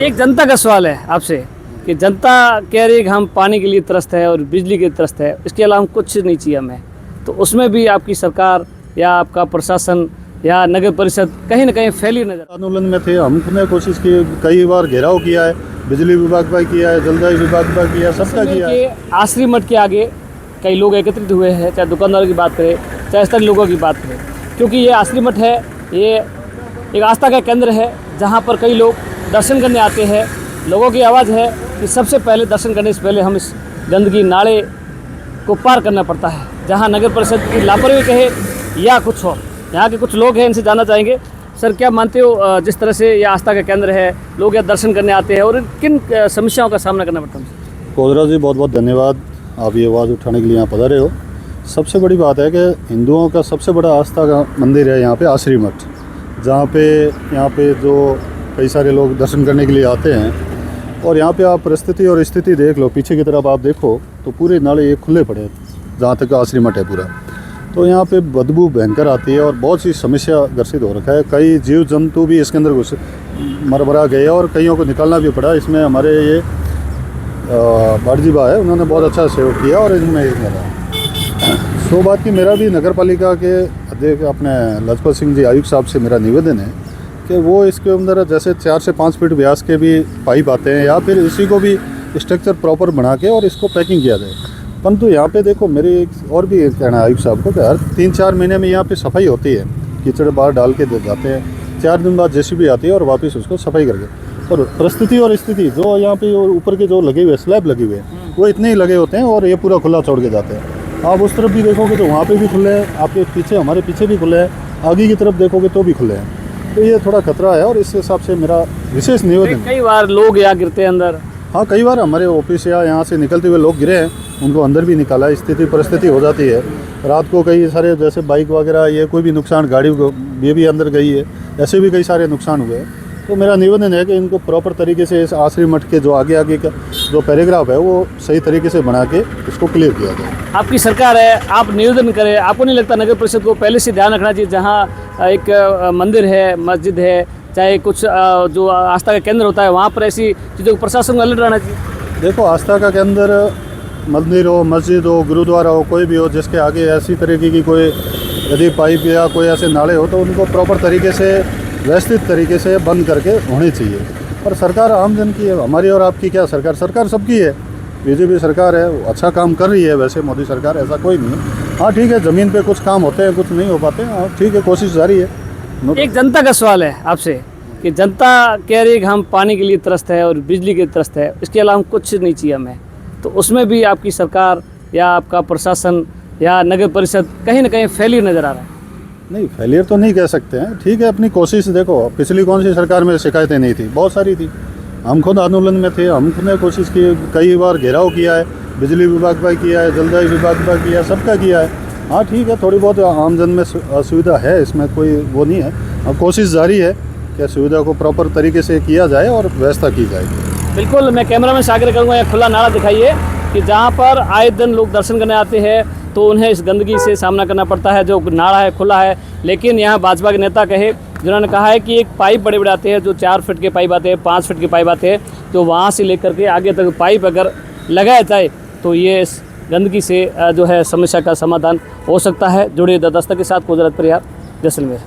एक जनता का सवाल है आपसे कि जनता कह रही है कि हम पानी के लिए त्रस्त है और बिजली के त्रस्त है, इसके अलावा कुछ नहीं चाहिए हमें। तो उसमें भी आपकी सरकार या आपका प्रशासन या नगर परिषद कहीं ना कहीं फैली नजर। आंदोलन में थे, हमने कोशिश की, कई बार घेराव किया है, बिजली विभाग का किया है, जलदाय विभाग का किया, सबका किया है। आसरी मठ के आगे कई लोग एकत्रित हुए हैं, चाहे दुकानदारों की बात करें चाहे स्थानीय लोगों की बात करें, क्योंकि ये आसरी मठ है, ये एक आस्था का केंद्र है जहाँ पर कई लोग दर्शन करने आते हैं। लोगों की आवाज़ है कि सबसे पहले दर्शन करने से पहले हम इस गंदगी नाले को पार करना पड़ता है, जहाँ नगर परिषद की लापरवाही कहे या कुछ हो। यहाँ के कुछ लोग हैं, इनसे जानना चाहेंगे। सर, क्या मानते हो, जिस तरह से यह आस्था का केंद्र है, लोग यहाँ दर्शन करने आते हैं और किन समस्याओं का सामना करना पड़ता है? कोदरा जी, बहुत बहुत धन्यवाद, आप ये आवाज़ उठाने के लिए यहाँ पधारे हो। सबसे बड़ी बात है कि हिंदुओं का सबसे बड़ा आस्था का मंदिर है यहाँ पे आसरी मठ, जहाँ पे यहाँ पे जो कई सारे लोग दर्शन करने के लिए आते हैं। और यहाँ पे आप परिस्थिति और स्थिति देख लो, पीछे की तरफ आप देखो तो पूरे नाले ये खुले पड़े हैं जहाँ तक आसरी मठ है पूरा। तो यहाँ पे बदबू भयंकर आती है और बहुत सी समस्या ग्रसित हो रखा है। कई जीव जंतु भी इसके अंदर घुस मरमरा गए और कईयों को निकालना भी पड़ा। इसमें हमारे ये बाड़जीबा है, उन्होंने बहुत अच्छा सहयोग किया और इनमें सो बात की मेरा भी नगर पालिका के अध्यक्ष अपने लजपत सिंह जी आयुक्त साहब से मेरा निवेदन है कि वो इसके अंदर जैसे 4 से 5 फीट व्यास के भी पाइप आते हैं, या फिर इसी को भी स्ट्रक्चर प्रॉपर बना के और इसको पैकिंग किया जाए। परंतु यहाँ पे देखो, मेरी एक और भी कहना है आयुक्त साहब को कि हर 3-4 महीने में यहाँ पे सफाई होती है, कीचड़ बाहर डाल के दे जाते हैं, 4 दिन बाद जेसीबी आती है और वापस उसको सफाई करके। और परिस्थिति और स्थिति जो यहाँ पे ऊपर के जो लगे हुए स्लैब लगे हुए हैं वो इतने ही लगे होते हैं और ये पूरा खुला छोड़ के जाते हैं। आप उस तरफ भी देखोगे तो वहाँ पे भी खुले हैं, आपके पीछे हमारे पीछे भी खुले हैं, आगे की तरफ देखोगे तो भी खुले हैं। तो ये थोड़ा खतरा है और इस हिसाब से मेरा विशेष निवेदन है। कई बार लोग यहाँ गिरते हैं अंदर। हाँ, कई बार हमारे ऑफिस या यहाँ से निकलते हुए लोग गिरे हैं, उनको अंदर भी निकाला। स्थिति परिस्थिति हो जाती है। रात को कई सारे जैसे बाइक वगैरह ये कोई भी नुकसान, गाड़ी ये भी अंदर गई है, ऐसे भी कई सारे नुकसान हुए हैं। तो मेरा निवेदन है कि इनको प्रॉपर तरीके से इस आसरी मठ के जो आगे का जो पैराग्राफ है वो सही तरीके से बना के इसको क्लियर किया जाए। आपकी सरकार है, आप निवेदन करें, आपको नहीं लगता नगर परिषद को पहले से ध्यान रखना चाहिए, जहाँ एक मंदिर है, मस्जिद है, चाहे कुछ जो आस्था का केंद्र होता है, वहाँ पर ऐसी चीज़ों को प्रशासन को अलर्ट रहना चाहिए? देखो, आस्था का केंद्र मंदिर हो, मस्जिद हो, गुरुद्वारा हो, कोई भी हो, जिसके आगे ऐसी तरीके की कोई यदि पाइप या कोई ऐसे नाले हो तो उनको प्रॉपर तरीके से व्यवस्थित तरीके से बंद करके होने चाहिए। और सरकार आम जन की है, हमारी और आपकी क्या सरकार, सरकार सबकी है। बीजेपी सरकार है, वो अच्छा काम कर रही है। वैसे मोदी सरकार ऐसा कोई नहीं है। हाँ ठीक है, ज़मीन पे कुछ काम होते हैं, कुछ नहीं हो पाते हैं। हाँ ठीक है, कोशिश जारी है। एक जनता का सवाल है आपसे कि जनता कह रही है कि हम पानी के लिए त्रस्त है और बिजली के त्रस्त है, इसके अलावा कुछ नहीं चाहिए हमें। तो उसमें भी आपकी सरकार या आपका प्रशासन या नगर परिषद कहीं ना कहीं फैली नज़र आ रहा है। नहीं, फेलियर तो नहीं कह सकते हैं। ठीक है, अपनी कोशिश देखो, पिछली कौन सी सरकार में शिकायतें नहीं थी, बहुत सारी थी। हम खुद आंदोलन में थे, हमने कोशिश की, कई बार घेराव किया है, बिजली विभाग का किया है, जलदाय विभाग का किया, सबका किया है। हाँ ठीक है, थोड़ी बहुत आमजन में असुविधा है, इसमें कोई वो नहीं है। अब कोशिश जारी है कि सुविधा को प्रॉपर तरीके से किया जाए और व्यवस्था की जाएगी। बिल्कुल, मैं कैमरा में आग्रह करूँगा, यह खुला नारा दिखाइए कि जहाँ पर आए दिन लोग दर्शन करने आते हैं तो उन्हें इस गंदगी से सामना करना पड़ता है। जो नाला है खुला है, लेकिन यहाँ भाजपा के नेता कहे जिन्होंने कहा है कि एक पाइप बड़े बड़े आते हैं, जो 4 फीट के पाइप आते हैं, 5 फीट के पाइप आते हैं, तो वहाँ से लेकर के आगे तक पाइप अगर लगाया जाए तो ये इस गंदगी से जो है समस्या का समाधान हो सकता है। जुड़िए द दस्तक के साथ, कोदरा परिहार, जैसलमेर।